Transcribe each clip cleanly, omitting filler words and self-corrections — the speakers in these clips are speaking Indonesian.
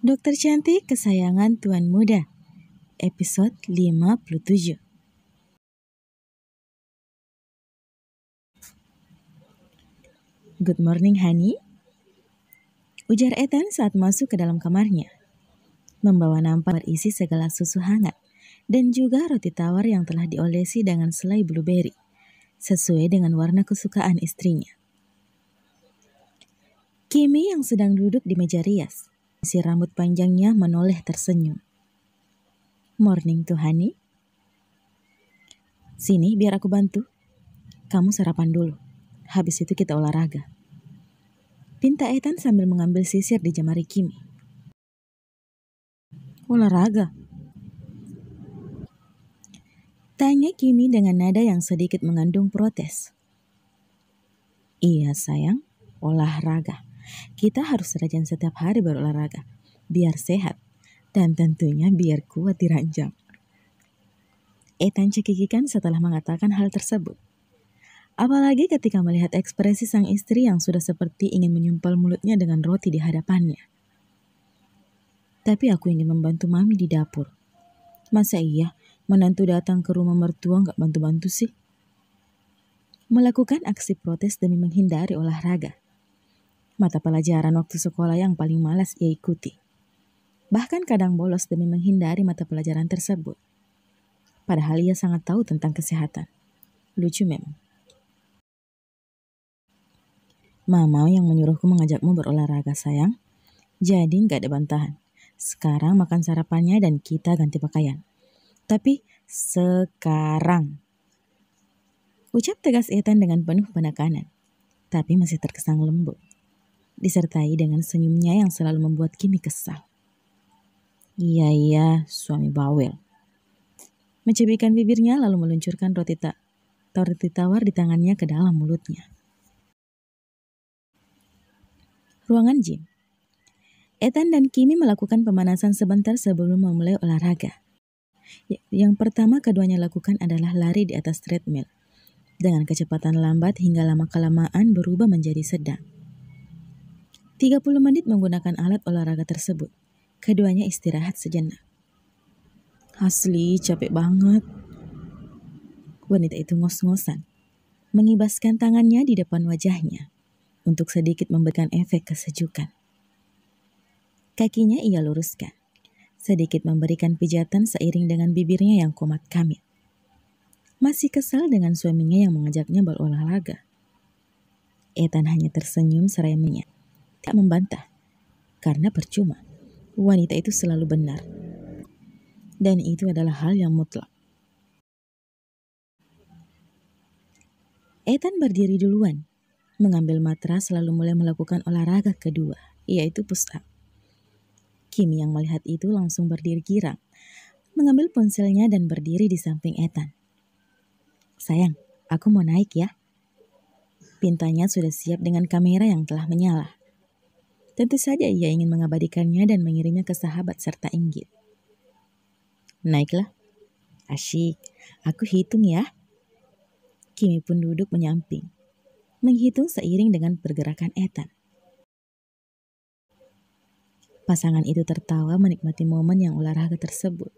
Dokter Cantik Kesayangan Tuan Muda, episode 57. Good morning, honey. Ujar Ethan saat masuk ke dalam kamarnya, membawa nampak berisi segala susu hangat dan juga roti tawar yang telah diolesi dengan selai blueberry, sesuai dengan warna kesukaan istrinya. Kimi yang sedang duduk di meja rias, si rambut panjangnya menoleh tersenyum. Morning tuh, honey. Sini biar aku bantu. Kamu sarapan dulu. Habis itu kita olahraga. Pinta Ethan sambil mengambil sisir di jemari Kimi. Olahraga? Tanya Kimi dengan nada yang sedikit mengandung protes. Iya sayang, olahraga. Kita harus rajin setiap hari berolahraga, biar sehat, dan tentunya biar kuat di ranjang. Ethan cekikikan setelah mengatakan hal tersebut. Apalagi ketika melihat ekspresi sang istri yang sudah seperti ingin menyumpal mulutnya dengan roti di hadapannya. Tapi aku ingin membantu mami di dapur. Masa iya menantu datang ke rumah mertua gak bantu-bantu sih? Melakukan aksi protes demi menghindari olahraga. Mata pelajaran waktu sekolah yang paling malas ia ikuti. Bahkan kadang bolos demi menghindari mata pelajaran tersebut. Padahal ia sangat tahu tentang kesehatan. Lucu memang. Mama yang menyuruhku mengajakmu berolahraga sayang. Jadi gak ada bantahan. Sekarang makan sarapannya dan kita ganti pakaian. Tapi sekarang. Ucap tegas Ethan dengan penuh penekanan. Tapi masih terkesan lembut. Disertai dengan senyumnya yang selalu membuat Kimi kesal. Iya, suami bawel. Mencibirkan bibirnya lalu meluncurkan roti tawar di tangannya ke dalam mulutnya. Ruangan gym. Ethan dan Kimi melakukan pemanasan sebentar sebelum memulai olahraga. Yang pertama keduanya lakukan adalah lari di atas treadmill. Dengan kecepatan lambat hingga lama-kelamaan berubah menjadi sedang. 30 menit menggunakan alat olahraga tersebut. Keduanya istirahat sejenak. Asli capek banget. Wanita itu ngos-ngosan, mengibaskan tangannya di depan wajahnya untuk sedikit memberikan efek kesejukan. Kakinya ia luruskan, sedikit memberikan pijatan seiring dengan bibirnya yang komat kamit. Masih kesal dengan suaminya yang mengajaknya berolahraga. Ethan hanya tersenyum seraya menyet. Tak membantah, karena percuma. Wanita itu selalu benar. Dan itu adalah hal yang mutlak. Ethan berdiri duluan, mengambil matras lalu mulai melakukan olahraga kedua, yaitu push up. Kimi yang melihat itu langsung berdiri girang, mengambil ponselnya dan berdiri di samping Ethan. Sayang, aku mau naik ya. Pintanya sudah siap dengan kamera yang telah menyala. Tentu saja ia ingin mengabadikannya dan mengirimnya ke sahabat serta inggit. Naiklah. Asyik, aku hitung ya. Kimi pun duduk menyamping, menghitung seiring dengan pergerakan Ethan. Pasangan itu tertawa menikmati momen yang olahraga tersebut,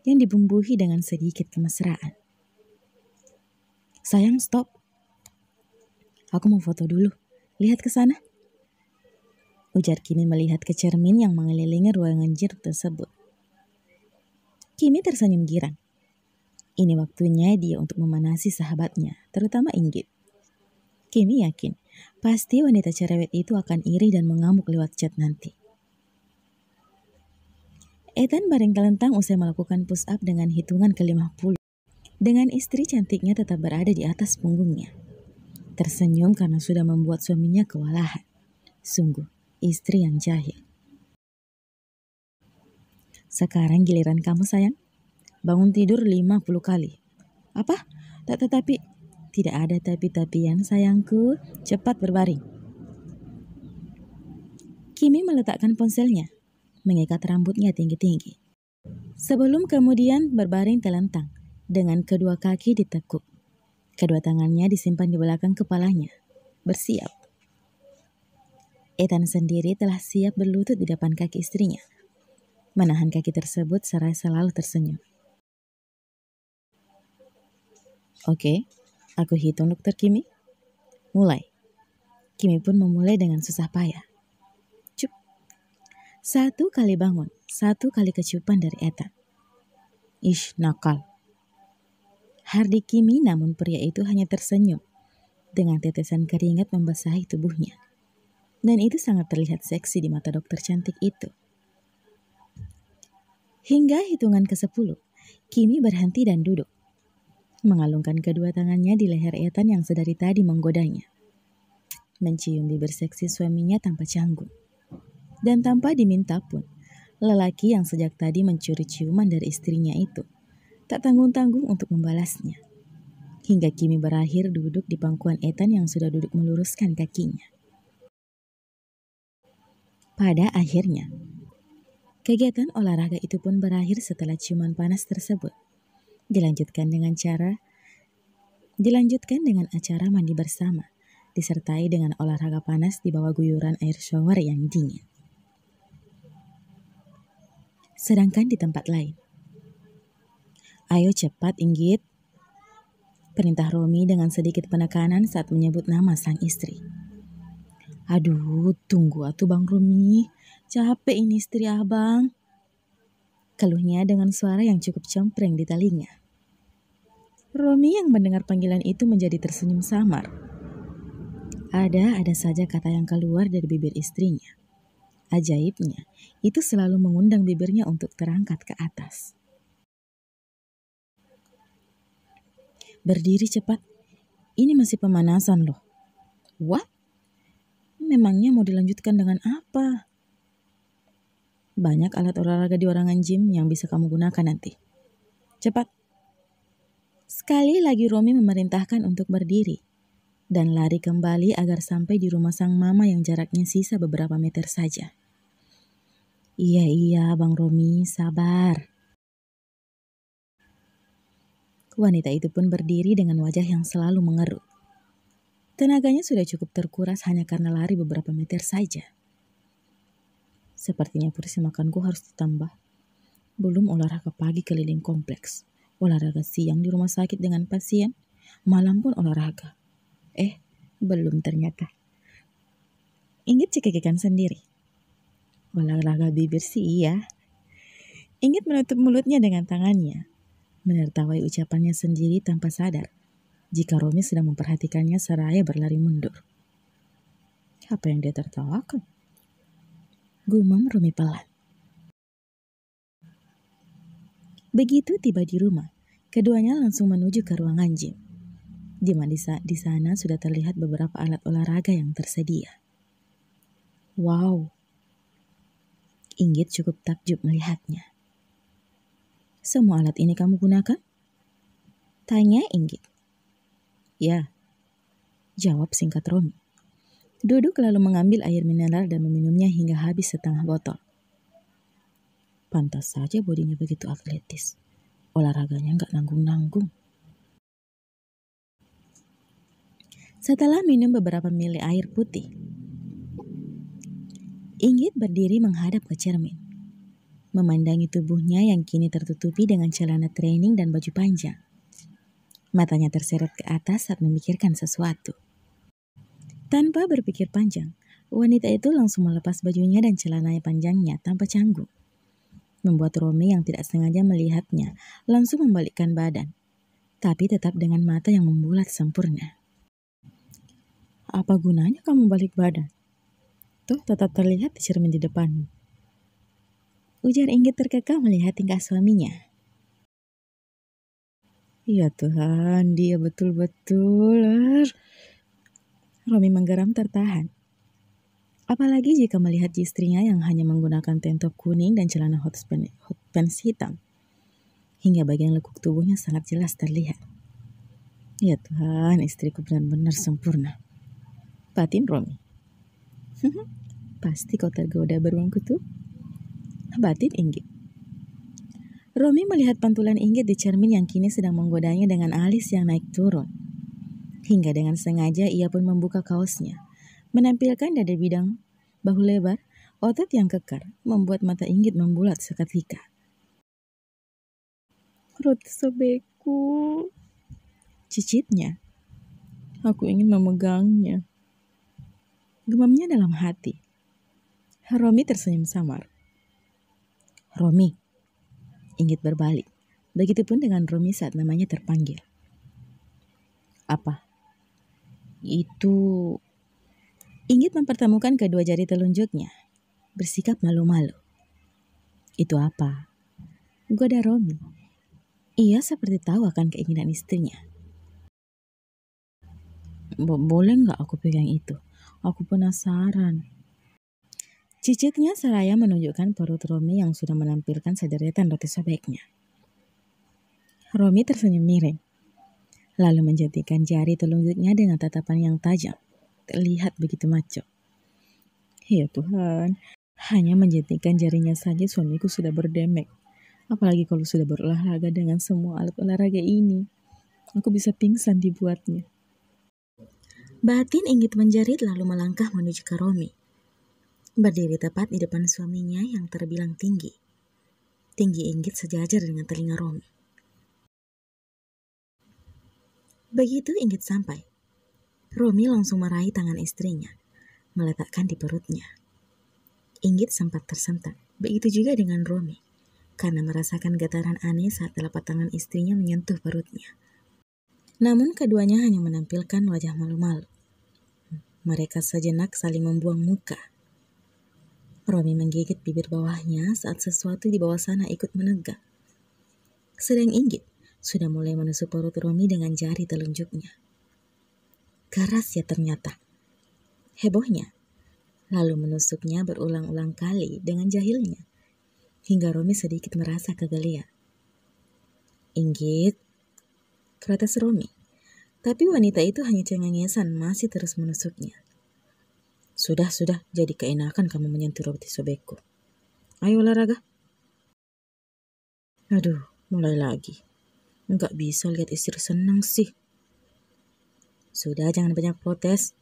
yang dibumbuhi dengan sedikit kemesraan. Sayang, stop. Aku mau foto dulu. Lihat ke sana. Ujar Kimi melihat ke cermin yang mengelilingi ruangan gym tersebut. Kimi tersenyum girang. Ini waktunya dia untuk memanasi sahabatnya, terutama Inggit. Kimi yakin, pasti wanita cerewet itu akan iri dan mengamuk lewat chat nanti. Ethan baring telentang usai melakukan push up dengan hitungan ke-50. Dengan istri cantiknya tetap berada di atas punggungnya. Tersenyum karena sudah membuat suaminya kewalahan. Sungguh, istri yang jahil. Sekarang giliran kamu sayang. Bangun tidur 50 kali. Apa? Tetapi tidak ada tapi-tapian sayangku. Cepat berbaring. Kimi meletakkan ponselnya, mengikat rambutnya tinggi-tinggi. Sebelum kemudian berbaring telentang dengan kedua kaki ditekuk. Kedua tangannya disimpan di belakang kepalanya. Bersiap. Ethan sendiri telah siap berlutut di depan kaki istrinya, menahan kaki tersebut seraya selalu tersenyum. Oke, aku hitung Dokter Kimi. Mulai. Kimi pun memulai dengan susah payah. Cup. 1 kali bangun, 1 kali kecupan dari Ethan. Ish, nakal. Hardik Kimi, namun pria itu hanya tersenyum dengan tetesan keringat membasahi tubuhnya. Dan itu sangat terlihat seksi di mata dokter cantik itu. Hingga hitungan ke-10, Kimi berhenti dan duduk. Mengalungkan kedua tangannya di leher Ethan yang sedari tadi menggodanya. Mencium bibir seksi suaminya tanpa canggung. Dan tanpa diminta pun, lelaki yang sejak tadi mencuri ciuman dari istrinya itu tak tanggung-tanggung untuk membalasnya. Hingga Kimi berakhir duduk di pangkuan Ethan yang sudah duduk meluruskan kakinya. Pada akhirnya, kegiatan olahraga itu pun berakhir setelah ciuman panas tersebut. Dilanjutkan dengan acara mandi bersama, disertai dengan olahraga panas di bawah guyuran air shower yang dingin. Sedangkan di tempat lain, ayo cepat Inggit, perintah Romi dengan sedikit penekanan saat menyebut nama sang istri. Aduh, tunggu atuh Bang Romi, capek ini istri abang. Keluhnya dengan suara yang cukup cempreng di telinga. Romi yang mendengar panggilan itu menjadi tersenyum samar. Ada saja kata yang keluar dari bibir istrinya. Ajaibnya, itu selalu mengundang bibirnya untuk terangkat ke atas. Berdiri cepat, ini masih pemanasan loh. What? Memangnya mau dilanjutkan dengan apa? Banyak alat olahraga di Orangan Gym yang bisa kamu gunakan nanti. Cepat. Sekali lagi Romi memerintahkan untuk berdiri dan lari kembali agar sampai di rumah sang mama yang jaraknya sisa beberapa meter saja. Iya, Bang Romi, sabar. Wanita itu pun berdiri dengan wajah yang selalu mengerut. Tenaganya sudah cukup terkuras hanya karena lari beberapa meter saja. Sepertinya porsi makanku harus ditambah. Belum olahraga pagi keliling kompleks, olahraga siang di rumah sakit dengan pasien, malam pun olahraga. Belum ternyata. Inggit cekikikan sendiri. Olahraga bibir sih iya. Inggit menutup mulutnya dengan tangannya, menertawai ucapannya sendiri tanpa sadar jika Romi sedang memperhatikannya seraya berlari mundur. Apa yang dia tertawakan? Gumam Romi pelan. Begitu tiba di rumah, keduanya langsung menuju ke ruangan gym. Di mana di sana sudah terlihat beberapa alat olahraga yang tersedia. Wow. Inggit cukup takjub melihatnya. Semua alat ini kamu gunakan? Tanya Inggit. Ya, jawab singkat Romi. Duduk lalu mengambil air mineral dan meminumnya hingga habis setengah botol. Pantas saja bodinya begitu atletis. Olahraganya gak nanggung-nanggung. Setelah minum beberapa mili air putih, Inggit berdiri menghadap ke cermin. Memandangi tubuhnya yang kini tertutupi dengan celana training dan baju panjang. Matanya terseret ke atas saat memikirkan sesuatu. Tanpa berpikir panjang, wanita itu langsung melepas bajunya dan celana panjangnya tanpa canggung. Membuat Romi yang tidak sengaja melihatnya langsung membalikkan badan, tapi tetap dengan mata yang membulat sempurna. Apa gunanya kamu balik badan? Tuh tetap terlihat di cermin di depanmu. Ujar Inggit terkekeh melihat tingkah suaminya. Ya Tuhan, dia betul-betul. Romi menggeram tertahan. Apalagi jika melihat istrinya yang hanya menggunakan tank top kuning dan celana hot pants hitam. Hingga bagian lekuk tubuhnya sangat jelas terlihat. Ya Tuhan, istriku benar-benar sempurna. Batin Romi. Pasti kau tergoda beruangku tuh. Batin Inggit. Romi melihat pantulan Inggit di cermin yang kini sedang menggodanya dengan alis yang naik turun. Hingga dengan sengaja ia pun membuka kaosnya, menampilkan dada bidang, bahu lebar, Otot yang kekar membuat mata Inggit membulat seketika. Roti sobekku, cicitnya. Aku ingin memegangnya. Gemamnya dalam hati. Romi tersenyum samar. Romi, Inggit berbalik. Begitupun dengan Romi saat namanya terpanggil. Apa? Itu... Inggit mempertemukan kedua jari telunjuknya. Bersikap malu-malu. Itu apa? Goda Romi. Ia seperti tahu akan keinginan istrinya. Boleh nggak aku pegang itu? Aku penasaran. Cicitnya seraya menunjukkan perut Romi yang sudah menampilkan sederetan roti sobeknya. Romi tersenyum miring, lalu menjentikan jari telunjuknya dengan tatapan yang tajam. Terlihat begitu maco. Ya Tuhan, hanya menjentikan jarinya saja suamiku sudah berdemek. Apalagi kalau sudah berolahraga dengan semua alat olahraga ini. Aku bisa pingsan dibuatnya. Batin Inggit menjerit lalu melangkah menuju ke Romi. Berdiri tepat di depan suaminya yang terbilang tinggi. Tinggi Inggit sejajar dengan telinga Romi. Begitu Inggit sampai, Romi langsung meraih tangan istrinya, meletakkan di perutnya. Inggit sempat tersentak, begitu juga dengan Romi, karena merasakan getaran aneh saat telapak tangan istrinya menyentuh perutnya. Namun keduanya hanya menampilkan wajah malu-malu. Mereka sejenak saling membuang muka. Romi menggigit bibir bawahnya saat sesuatu di bawah sana ikut menegak. Sedang Inggit sudah mulai menusuk perut Romi dengan jari telunjuknya. Keras ya ternyata. Hebohnya, lalu menusuknya berulang-ulang kali dengan jahilnya, hingga Romi sedikit merasa kegelian. Inggit, protes Romi, tapi wanita itu hanya cengengesan masih terus menusuknya. Sudah, jadi keenakan kamu menyentuh roti sobekku. Ayo olahraga. Aduh, mulai lagi. Nggak bisa lihat istri senang sih. Sudah, jangan banyak protes.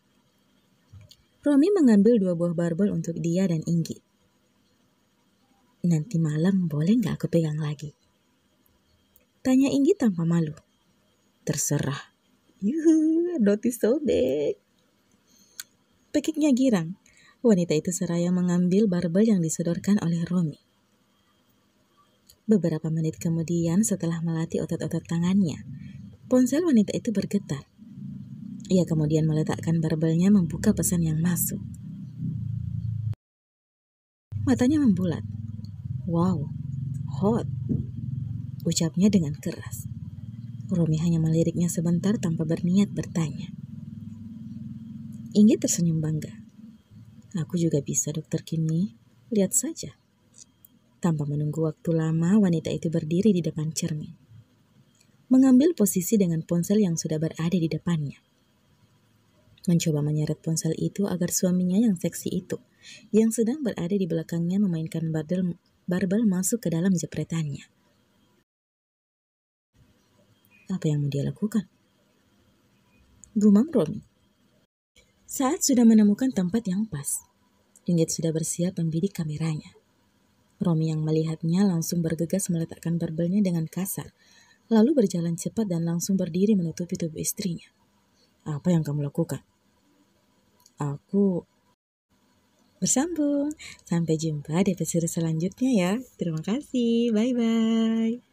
Romi mengambil 2 buah barbel untuk dia dan Inggit. Nanti malam boleh nggak aku pegang lagi? Tanya Inggit tanpa malu. Terserah. Yuhu, roti sobek. Pekiknya girang. Wanita itu seraya mengambil barbel yang disodorkan oleh Romi. Beberapa menit kemudian setelah melatih otot-otot tangannya, ponsel wanita itu bergetar. Ia kemudian meletakkan barbelnya membuka pesan yang masuk. Matanya membulat. Wow, hot, ucapnya dengan keras. Romi hanya meliriknya sebentar tanpa berniat bertanya. Inggit tersenyum bangga. Aku juga bisa, Dokter Kimi. Lihat saja. Tanpa menunggu waktu lama, wanita itu berdiri di depan cermin. Mengambil posisi dengan ponsel yang sudah berada di depannya. Mencoba menyeret ponsel itu agar suaminya yang seksi itu, yang sedang berada di belakangnya memainkan barbel masuk ke dalam jepretannya. Apa yang mau dia lakukan? Gumam Romi. Saat sudah menemukan tempat yang pas, Inggit sudah bersiap membidik kameranya. Romi yang melihatnya langsung bergegas meletakkan barbelnya dengan kasar, lalu berjalan cepat dan langsung berdiri menutupi tubuh istrinya. Apa yang kamu lakukan? Aku bersambung. Sampai jumpa di episode selanjutnya ya. Terima kasih. Bye-bye.